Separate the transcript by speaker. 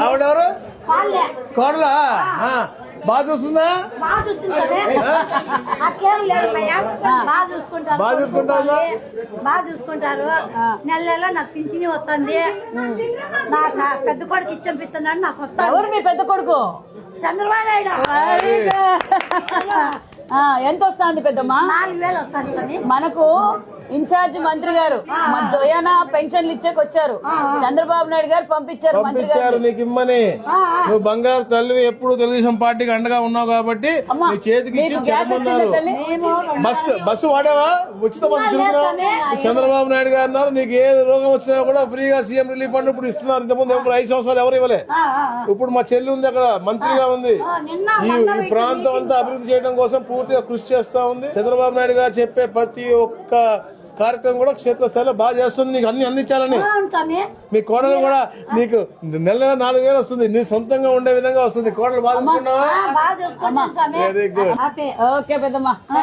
Speaker 1: ఆవిడెవరు? కోడలా? బాగా చూస్తుందా? బాగా చూసుకుంటారు.
Speaker 2: నెల నెల నాకు పింఛని వస్తుంది. నాకు పెద్ద కొడుకు ఇష్టం పిస్తున్నాడు. నాకు వస్తాను.
Speaker 3: ఎవరు మీ పెద్ద కొడుకు?
Speaker 2: చంద్రబాబు నాయుడు.
Speaker 3: ఎంత వస్తుంది పెద్దమ్మా?
Speaker 2: 4,000 వస్తాను.
Speaker 3: మనకు ఇన్ఛార్జ్ మంత్రి గారు జోయానా పెన్షన్లు ఇచ్చేకొచ్చారు. చంద్రబాబు నాయుడు గారు పంపించారు
Speaker 1: నీకు ఇమ్మని. నువ్వు బంగారు తల్లి, ఎప్పుడు తెలుగుదేశం పార్టీకి అండగా ఉన్నావు కాబట్టి నీ చేతికి ఇచ్చి చెప్పమన్నారు. బస్సు వాడేవా? ఉచిత బస్సు తిరుగుతున్నావు. చంద్రబాబు నాయుడు గారు అన్నారు నీకు ఏ రోగం వచ్చినా కూడా ఫ్రీగా సీఎం రిలీఫ్ ఫండ్ ఇప్పుడు ఇస్తున్నారు. ఇంతకుముందు ఎప్పుడు 5 సంవత్సరాలు ఎవరు ఇవ్వలే. ఇప్పుడు మా చెల్లి ఉంది అక్కడ, మంత్రిగా ఉంది. ఈ ప్రాంతం అంతా అభివృద్ధి చేయడం కోసం పూర్తిగా కృషి చేస్తా ఉంది. చంద్రబాబు నాయుడు గారు చెప్పే ప్రతి ఒక్క కార్యక్రమం కూడా క్షేత్రస్థాయిలో బాగా చేస్తుంది. నీకు అన్ని అందించాలని. మీ కోడలు కూడా నీకు నెల 4,000 వస్తుంది. నీ సొంతంగా ఉండే విధంగా వస్తుంది. కోడలు బాగా చూసుకున్నావా?
Speaker 2: బాగా చూసుకుంటాను.
Speaker 1: Very good.
Speaker 3: ఓకే పెద్దమ్మా.